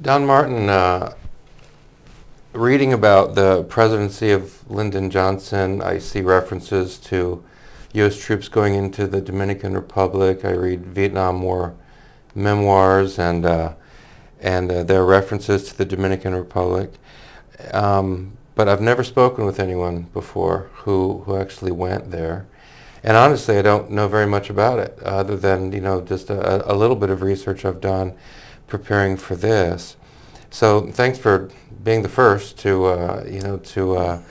Don Martin, reading about the presidency of Lyndon Johnson, I see references to U.S. troops going into the Dominican Republic. I read Vietnam War memoirs, and there are references to the Dominican Republic. But I've never spoken with anyone before who actually went there. And honestly, I don't know very much about it, other than, just a little bit of research I've done preparing for this. So thanks for being the first to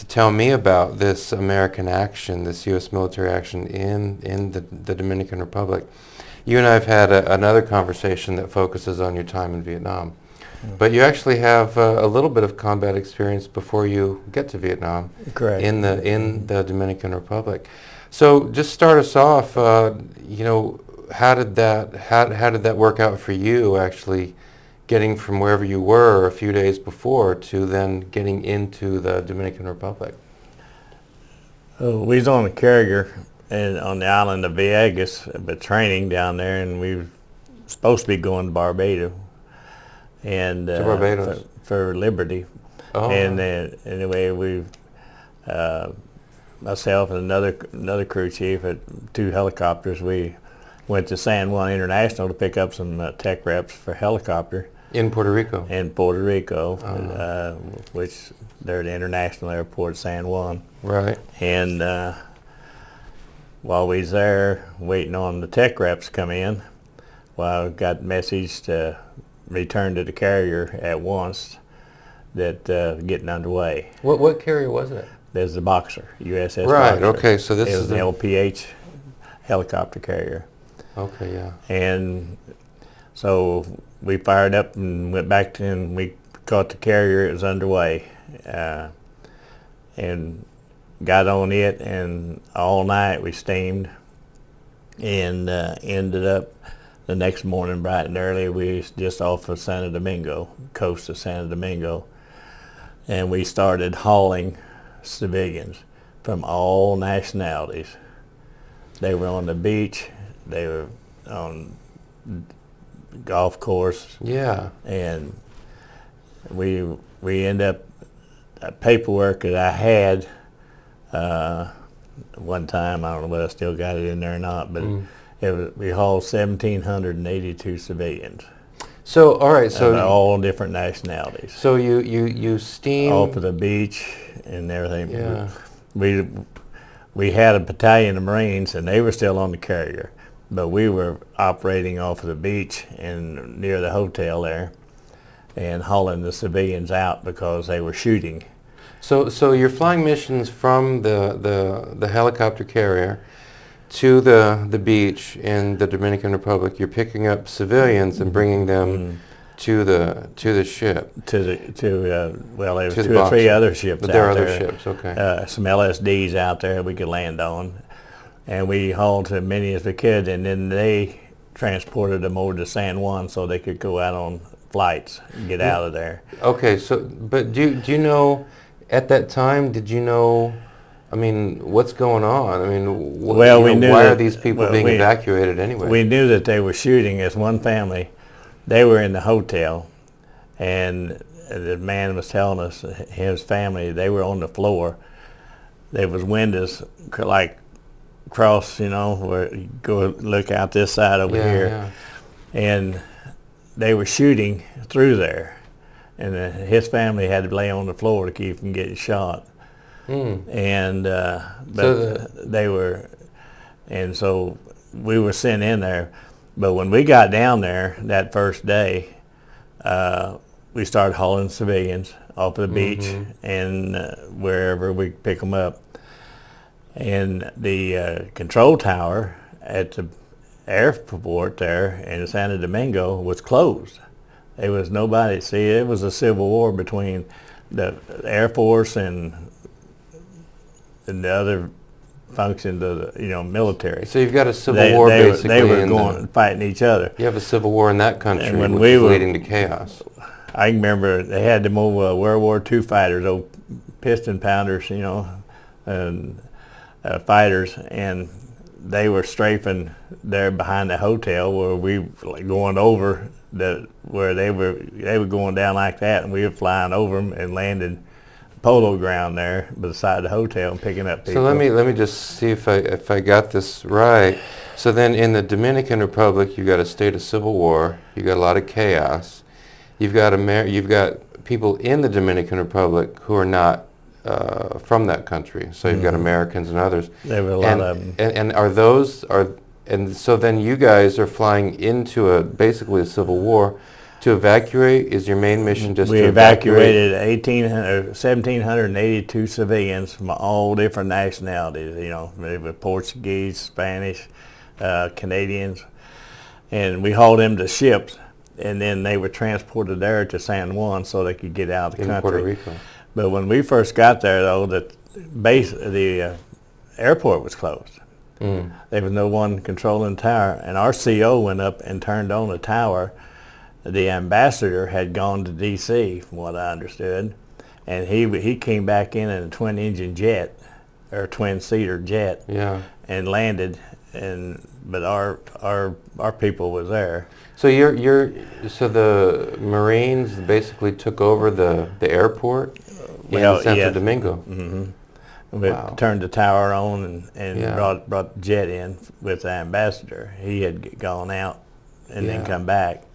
tell me about this American action, this U.S. military action in the Dominican Republic. You and I have had another conversation that focuses on your time in Vietnam. But you actually have a little bit of combat experience before you get to Vietnam. Correct. In the Dominican Republic. So just start us off. How did that work out for you, actually getting from wherever you were a few days before to then getting into the Dominican Republic? We was on a carrier and on the island of Vieques, but training down there, and we were supposed to be going to Barbados. And To Barbados? For Liberty. Oh. And anyway, myself and another crew chief at 2 helicopters, we went to San Juan International to pick up some tech reps for helicopter. In Puerto Rico? In Puerto Rico, which they're at the international airport, San Juan. Right. And while we was there waiting on the tech reps to come in, I got message to return to the carrier at once that getting underway. What carrier was it? There's the Boxer, USS Right, Boxer. okay, so this it is was an LPH helicopter carrier. Okay, yeah. And so we fired up and went back to, and we caught the carrier. It was underway, and got on it, and all night we steamed, and ended up the next morning bright and early. We was just off of Santo Domingo, coast of Santo Domingo, and we started hauling civilians from all nationalities. They were on the beach, they were on golf course. Yeah. And we end up paperwork that I had one time. I don't know whether I still got it in there or not, but we hauled 1,782 steamed. So all right, so all different nationalities. So you steam off of the beach and everything. Yeah. We had a battalion of Marines, and they were still on the carrier, but we were operating off of the beach and near the hotel there, and hauling the civilians out because they were shooting. So you're flying missions from the helicopter carrier to the beach in the Dominican Republic. You're picking up civilians and bringing them to the ship. Well, there was To the 2 or 3 Boxer. other ships But there are out other there. ships, okay. Some LSDs out there we could land on, and we hauled as many as we could, and then they transported them over to San Juan so they could go out on flights and get out of there. Okay, so but do you know at that time? Did you know? I mean, what's going on? I mean, We knew why that, are these people being evacuated anyway? We knew that they were shooting. As one family, they were in the hotel, and the man was telling us his family, they were on the floor. There was windows like across, where you go look out this side over here, Yeah. and they were shooting through there, and his family had to lay on the floor to keep from getting shot. And they were, and so we were sent in there. But when we got down there that first day, we started hauling civilians off of the beach and wherever we pick them up. And the control tower at the airport there in Santo Domingo was closed. There was nobody. See, it was a civil war between the Air Force and the other functions of the military. So you've got a civil war basically. They were going fighting each other. You have a civil war in that country, And when which we is were- leading to chaos. I remember they had them old World War II fighters, old piston pounders, and fighters, and they were strafing there behind the hotel where we were like going over where they were going down like that, and we were flying over them and landed polo ground there beside the hotel and picking up people. So let me just see if I got this right. So then in the Dominican Republic, you've got a state of civil war. You've got a lot of chaos. You've got people in the Dominican Republic who are not from that country. So you've got Americans and others. There were a lot of them. And so then you guys are flying into basically a civil war to evacuate. Is your main mission just we to evacuated 1,782 civilians from all different nationalities. You know, they were Portuguese, Spanish, Canadians, and we hauled them to ships, and then they were transported there to San Juan so they could get out of the country. Puerto Rico. But when we first got there, though, the airport was closed. There was no one controlling the tower, and our CO went up and turned on the tower. The ambassador had gone to D.C., from what I understood, and he came back in a twin-engine jet, or twin-seater jet, and landed. But our people was there. So so the Marines basically took over the airport in Santo Domingo. We turned the tower on and brought the jet in with the ambassador. He had gone out and then come back.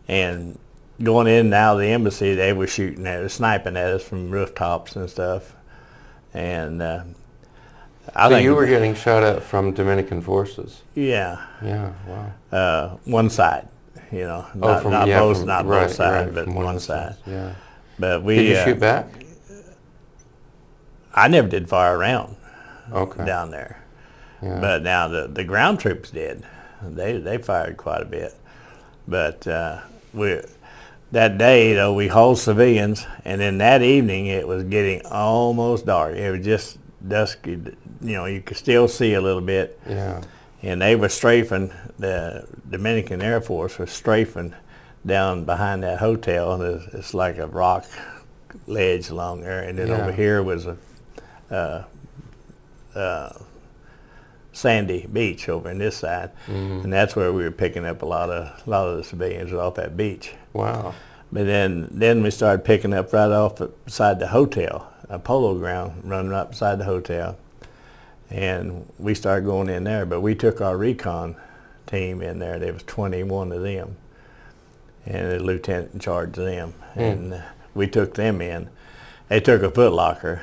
And going in and out of the embassy, they were shooting at us, sniping at us from rooftops and stuff. And so you were getting shot at from Dominican forces? Yeah. Yeah, wow. One side, you know. Not both sides, but one side. Yeah. But did you shoot back? I never did fire around down there. Yeah. But now the ground troops did. They fired quite a bit. But that day, though, we hauled civilians, and then that evening it was getting almost dark. It was just dusky. You know, you could still see a little bit. Yeah. And they were strafing, the Dominican Air Force was strafing down behind that hotel, and it's like a rock ledge along there, and then over here was a sandy beach over in this side, and that's where we were picking up a lot of the civilians off that beach. Wow. But then we started picking up right off beside the hotel, a polo ground running right beside the hotel, and we started going in there. But we took our recon team in there. There was 21 of them, and the lieutenant in charge of them, and we took them in. They took a Foot Locker,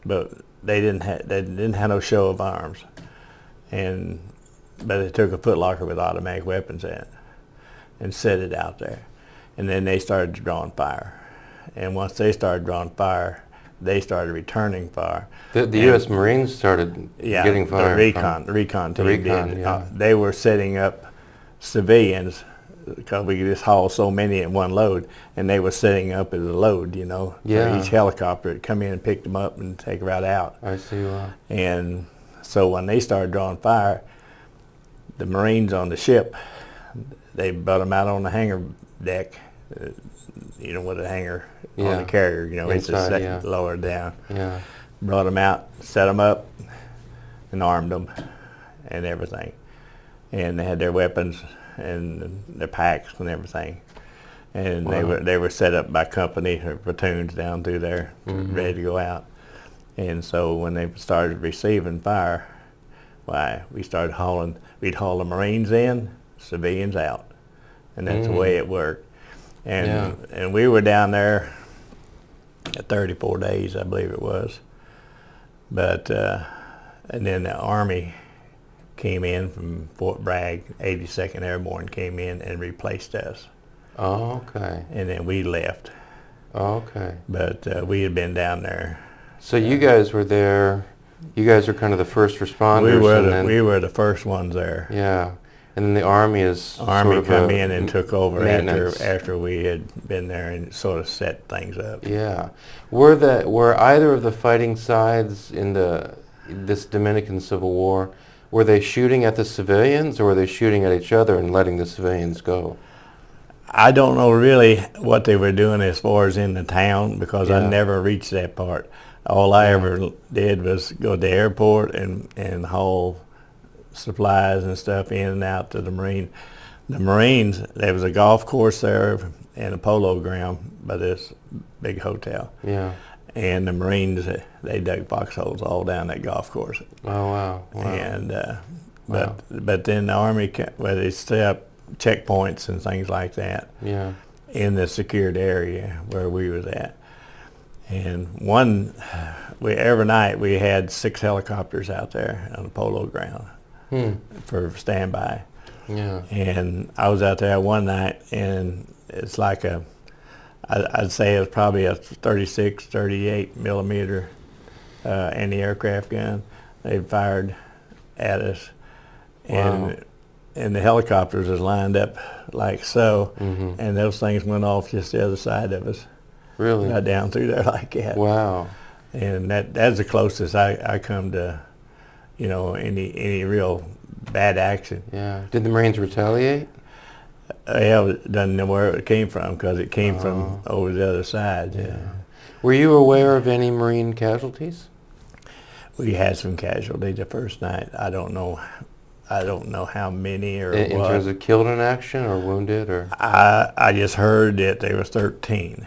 but they didn't have no show of arms. But they took a Foot Locker with automatic weapons in it and set it out there. And then they started drawing fire. And once they started drawing fire, they started returning fire. The U.S. Marines started getting fire. The recon team did. They were setting up civilians because we could just haul so many in one load, and they were setting up as a load, you know. For each helicopter would come in and pick them up and take right out. I see. Wow. And so when they started drawing fire, the Marines on the ship, they brought them out on the hangar deck, you know, with a hangar on the carrier, you know, inside, it's just lower down. Yeah. Brought them out, set them up, and armed them and everything. And they had their weapons and their packs and everything. And they were set up by company or platoons down through there, ready to go out. And so when they started receiving fire, we'd haul the Marines in, civilians out. And that's the way it worked. And we were down there 34 days, I believe it was. But, and then the Army came in from Fort Bragg, 82nd Airborne came in and replaced us. Oh, okay. And then we left. Oh, okay. But we had been down there. So you guys were there. You guys are kind of the first responders. We were the first ones there. Yeah. And then the Army come in and took over after we had been there and sort of set things up. Yeah. Were either of the fighting sides in this Dominican Civil War, were they shooting at the civilians, or were they shooting at each other and letting the civilians go? I don't know really what they were doing as far as in the town, because I never reached that part. All I ever did was go to the airport and haul supplies and stuff in and out to the Marine. The Marines, there was a golf course there and a polo ground by this big hotel. Yeah. And the Marines, they dug foxholes all down that golf course. Oh, wow. And Wow. but then the Army, well, they set up checkpoints and things like that Yeah. in the secured area where we was at. And every night we had 6 helicopters out there on the polo ground for standby. Yeah. And I was out there one night, and it's like I'd say it's probably a 36, 38 millimeter anti-aircraft gun they fired at us. Wow. And the helicopters was lined up like so, and those things went off just the other side of us. Really? Right down through there like that. Wow. And that's the closest I come to, any real bad action. Yeah. Did the Marines retaliate? I doesn't know where it came from because it came from over the other side. Yeah. Were you aware of any Marine casualties? We had some casualties the first night. I don't know how many or In what. terms of killed in action or wounded or? I just heard that there was 13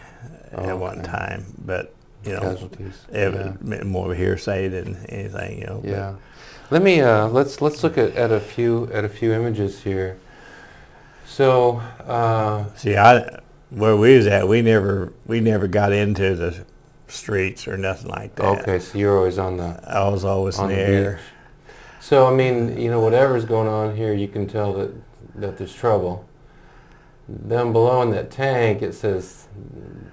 Oh, at one okay. time, but Casualties. it was more anything than anything. Yeah. Let me let's look at a few images here. So See, where we was at, we never got into the streets or nothing like that. okay, so you're always on the I was always on in the the air. beach. So I mean, whatever's going on here, you can tell that there's trouble. Down below in that tank, it says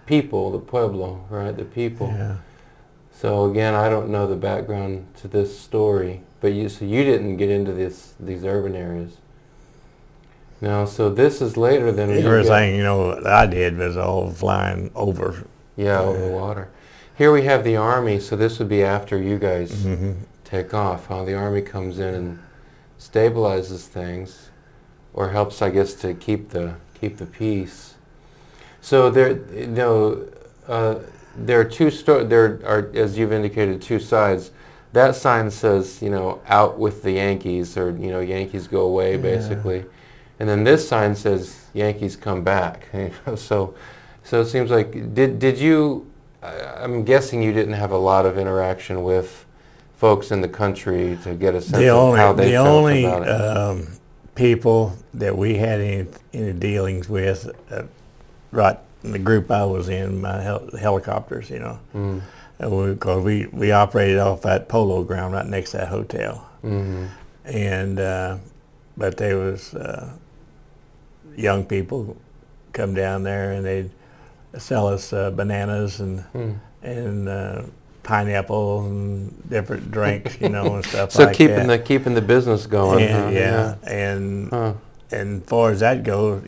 people, the pueblo, right? The people. Yeah. So again, I don't know the background to this story, but you didn't get into these urban areas. Now, so this is later than Everything that I did was all flying over. over the water. Here we have the Army, so this would be after you guys take off. How the Army comes in and stabilizes things, or helps, I guess, to keep the peace. So there are, as you've indicated, two sides. That sign says, out with the Yankees, or Yankees go away, basically. And then this sign says Yankees come back. So it seems like did you? I'm guessing you didn't have a lot of interaction with folks in the country to get a sense of how they felt about it. People that we had any dealings with, right in the group I was in, my helicopters, because we operated off that polo ground right next to that hotel, and but there was young people come down there and they'd sell us bananas and pineapple and different drinks, and stuff So like that. keeping the business going. And, and far as that goes,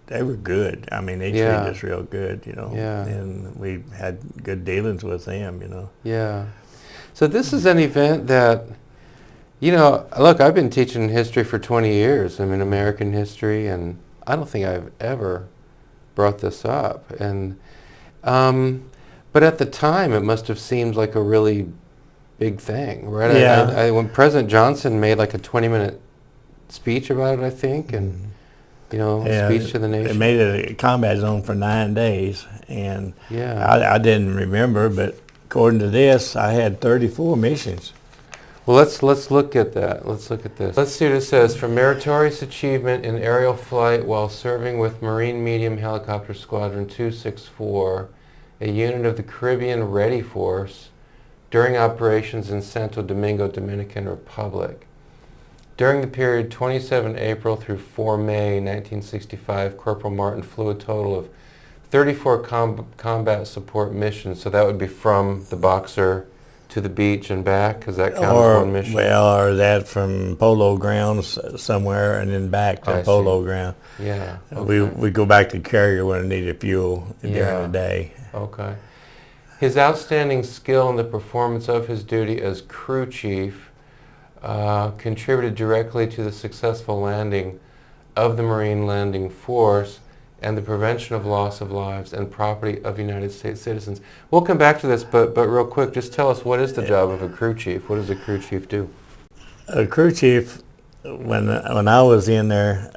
they were good. I mean, they treated us real good, and we had good dealings with them, Yeah. So this is an event that, look, I've been teaching history for 20 years. I mean, American history, and I don't think I've ever brought this up. And but at the time, it must have seemed like a really big thing, right? Yeah. When President Johnson made like a 20-minute speech about it, I think, and speech to the nation. They made it a combat zone for 9 days, and Yeah. I didn't remember, but according to this, I had 34 missions. Well, let's look at that. Let's look at this. Let's see what it says. For meritorious achievement in aerial flight while serving with Marine Medium Helicopter Squadron 264, a unit of the Caribbean Ready Force, during operations in Santo Domingo, Dominican Republic. During the period 27 April through 4 May 1965, Corporal Martin flew a total of 34 combat support missions. So that would be from the Boxer to the beach and back, because that counts as one mission. Or that from polo grounds somewhere and then back to polo ground. Yeah. Okay. We go back to carrier when it needed fuel during the day. Okay. His outstanding skill in the performance of his duty as crew chief contributed directly to the successful landing of the Marine Landing Force and the prevention of loss of lives and property of United States citizens. We'll come back to this, but real quick, just tell us, what is the job of a crew chief? What does a crew chief do? A crew chief, when I was in there,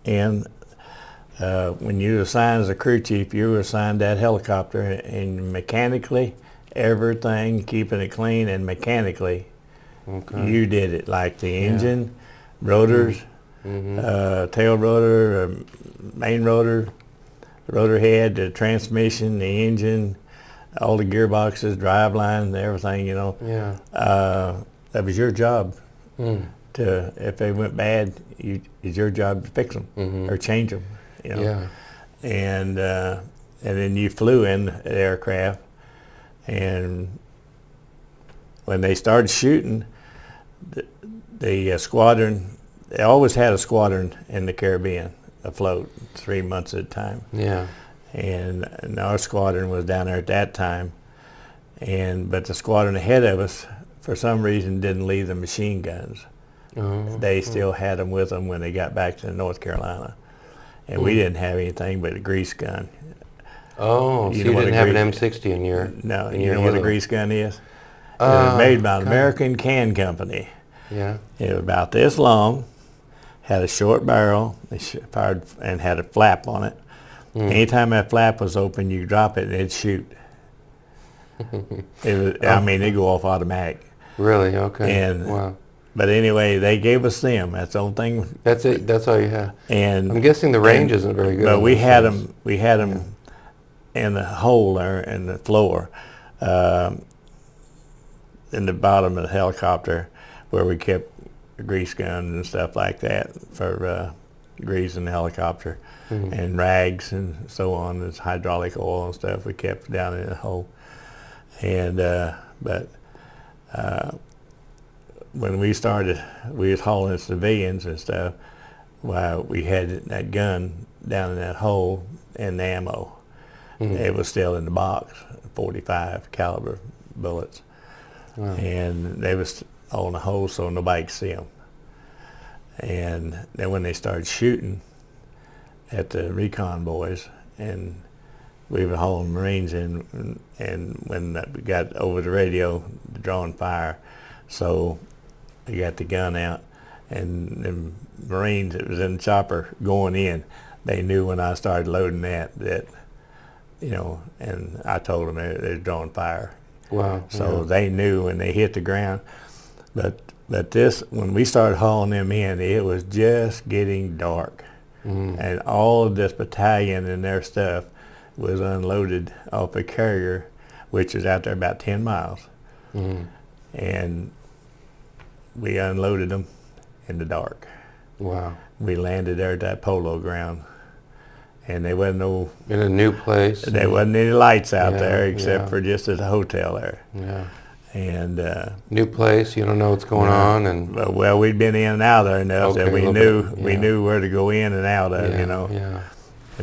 when you were assigned as a crew chief, you were assigned that helicopter, and mechanically, everything, keeping it clean, and mechanically, you did it, like the engine, rotors, tail rotor, main rotor, rotor head, the transmission, the engine, all the gearboxes, driveline, everything, that was your job. To, if they went bad, it's your job to fix them or change them, And then you flew in the aircraft, and when they started shooting, the squadron, they always had a squadron in the Caribbean afloat 3 months at a time. And our squadron was down there at that time, but the squadron ahead of us, for some reason, didn't leave the machine guns. They still had them with them when they got back to North Carolina, and we didn't have anything but a grease gun. So you didn't have an M60 in your? No. You know what a grease gun is? It was made by an American can company. It was about this long, had a short barrel, they fired, and had a flap on it. Anytime that flap was open, you drop it and it'd shoot. It'd go off automatic. Really? Okay. Wow. But anyway, they gave us them. That's the only thing. That's it. That's all you have. And I'm guessing the range isn't very good. But we had them. We had them in the hole there in the floor, in the bottom of the helicopter, where we kept grease guns and stuff like that for greasing the helicopter, and rags and so on. There's hydraulic oil and stuff we kept down in the hole. And when we started, we was hauling civilians and stuff. While we had that gun down in that hole and the ammo, it was still in the box, 45 caliber bullets, and they was all in the hole so nobody could see them. And then when they started shooting at the recon boys, and we were hauling Marines in, and when we got over the radio, drawing fire, so we got the gun out, and the Marines that was in the chopper going in, they knew when I started loading that, and I told them they're drawing fire. Wow. So they knew when they hit the ground. But this, when we started hauling them in, it was just getting dark. And all of this battalion and their stuff was unloaded off a carrier, which is out there about 10 miles. And we unloaded them in the dark. Wow. We landed there at that polo ground, and there wasn't no... In a new place. There wasn't any lights out there except for just at the hotel there. And new place, you don't know what's going on, and well, we'd been in and out there enough that we knew where to go in and out of,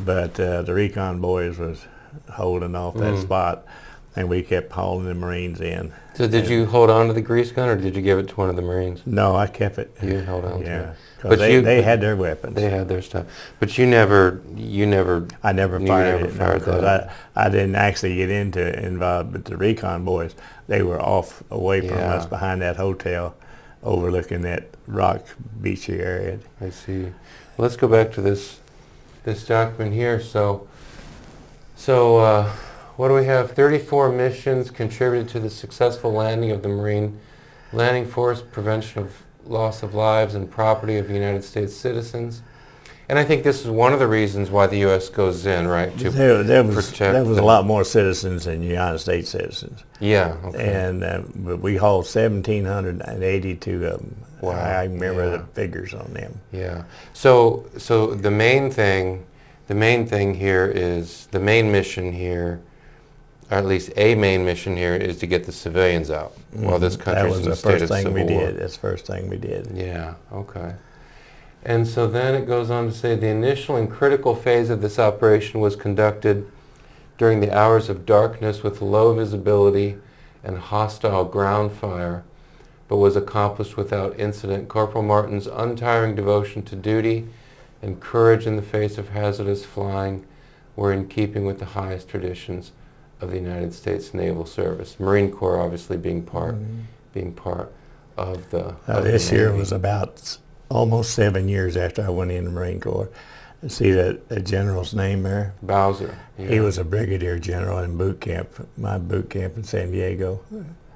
But the recon boys was holding off that spot, and we kept hauling the Marines in. So did you hold on to the grease gun, or did you give it to one of the Marines? No, I kept it. You held on to it. Because they had their weapons. They had their stuff. But I never fired it because I didn't actually get involved with the recon boys. They were off away from us behind that hotel, overlooking that rock beachy area. I see. Well, let's go back to this document here. So what do we have? 34 missions contributed to the successful landing of the Marine Landing Force, prevention of loss of lives and property of United States citizens. And I think this is one of the reasons why the U.S. goes in, right? To there was a lot more citizens than United States citizens. Yeah. Okay. And but we hauled 1,782 of them. Wow. I remember the figures on them. Yeah. So the main mission here, or at least a main mission here, is to get the civilians out while this country's in a state of civil war. That's the first thing we did. Yeah, okay. And so then it goes on to say the initial and critical phase of this operation was conducted during the hours of darkness with low visibility and hostile ground fire, but was accomplished without incident. Corporal Martin's untiring devotion to duty and courage in the face of hazardous flying were in keeping with the highest traditions of the United States Naval Service. Marine Corps obviously being part This year was about almost 7 years after I went in the Marine Corps. And see that general's name there? Bowser. Yeah. He was a brigadier general in boot camp, my boot camp in San Diego.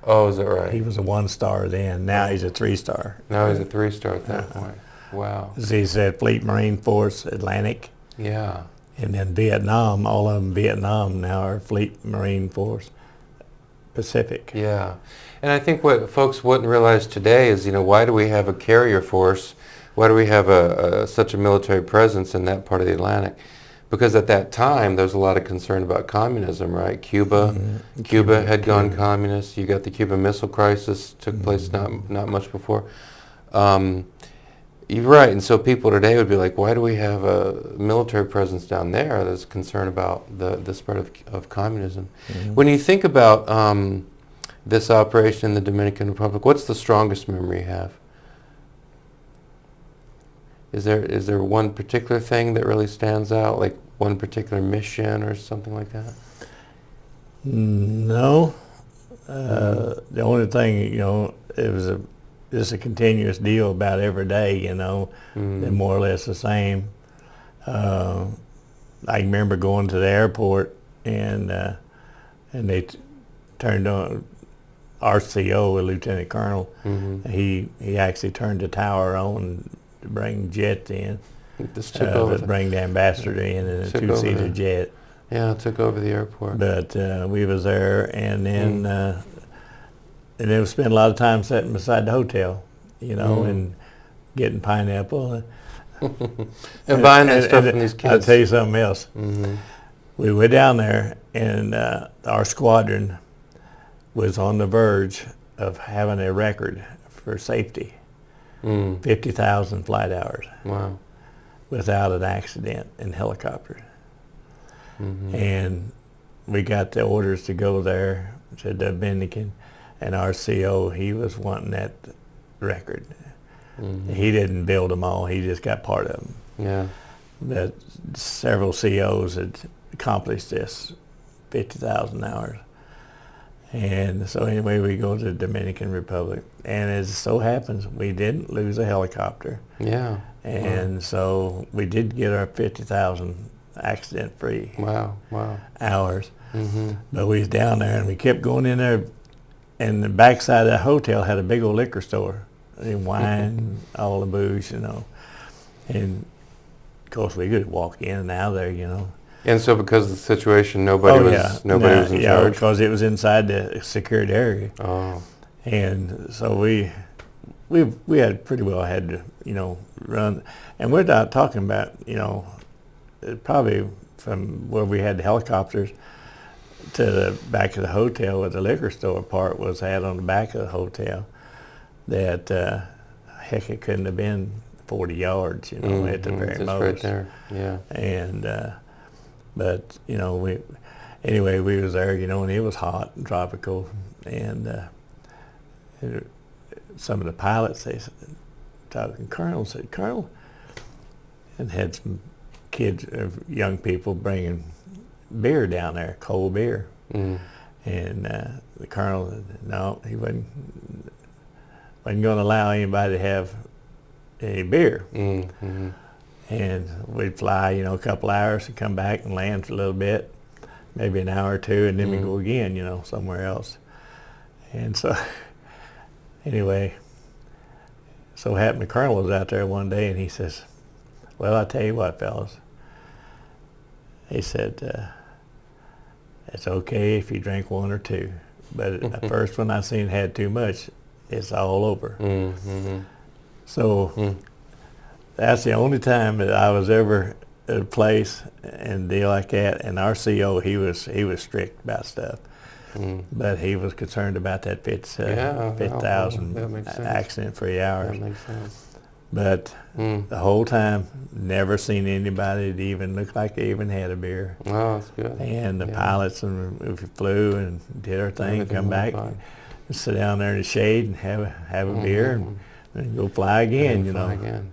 Oh, is that right? He was a 1-star then. Now he's a 3-star. Now he's a 3-star at that point. Wow. He said Fleet Marine Force Atlantic. Yeah. And then Vietnam, all of them Vietnam now are Fleet Marine Force Pacific. Yeah. And I think what folks wouldn't realize today is, why do we have a carrier force? Why do we have such a military presence in that part of the Atlantic? Because at that time, there was a lot of concern about communism, right? Cuba had gone communist. You got the Cuban Missile Crisis, took place not much before. You're right, and so people today would be like, why do we have a military presence down there? There's concern about the spread of communism. When you think about this operation in the Dominican Republic, what's the strongest memory you have? Is there one particular thing that really stands out, like one particular mission or something like that? No. The only thing, it was just a continuous deal about every day, they're more or less the same. I remember going to the airport and they turned on RCO, a lieutenant colonel. He actually turned the tower on to bring jets in. Just took over. To bring the ambassador in in a 2-seater jet. Yeah, it took over the airport. But we was there, and then and then we spent a lot of time sitting beside the hotel, and getting pineapple. And buying that stuff from these kids. I'll tell you something else. We went down there, and our squadron was on the verge of having a record for safety. 50,000 flight hours. Wow. Without an accident in helicopters. And we got the orders to go there to Dominican, and our CO, he was wanting that record. He didn't build them all, he just got part of them. Yeah. But several COs had accomplished this, 50,000 hours. And so anyway, we go to the Dominican Republic, and as it so happens, we didn't lose a helicopter. Yeah. And so we did get our 50,000 accident-free hours. But we was down there, and we kept going in there, and the backside of the hotel had a big old liquor store, and wine, all the booze, And of course, we could walk in and out of there, And so because of the situation, nobody was in charge? Because it was inside the secured area. Oh. And so we had pretty well had to, run. And we're not talking about, probably from where we had the helicopters to the back of the hotel where the liquor store part was at on the back of the hotel, that, heck, it couldn't have been 40 yards, at the very most. Right there, yeah. And, but, we was there, and it was hot and tropical. And some of the pilots, they said, talking Colonel, said, Colonel, and had some kids, young people bringing beer down there, cold beer. And the Colonel said, no, he wasn't going to allow anybody to have any beer. And we'd fly, a couple hours and come back and land for a little bit, maybe an hour or two, and then we go again, somewhere else. And so, anyway, so happened the Colonel was out there one day, and he says, well, I tell you what, fellas. He said, it's okay if you drink one or two, but the first one I seen had too much, it's all over. So that's the only time that I was ever at a place and deal like that. And our CO, he was strict about stuff, but he was concerned about that 50,000 accident-free hours. That makes sense. But the whole time, never seen anybody that even looked like they even had a beer. Oh, that's good. And the pilots, and we flew and did our thing, come back, and sit down there in the shade and have a beer and go fly again, Fly again.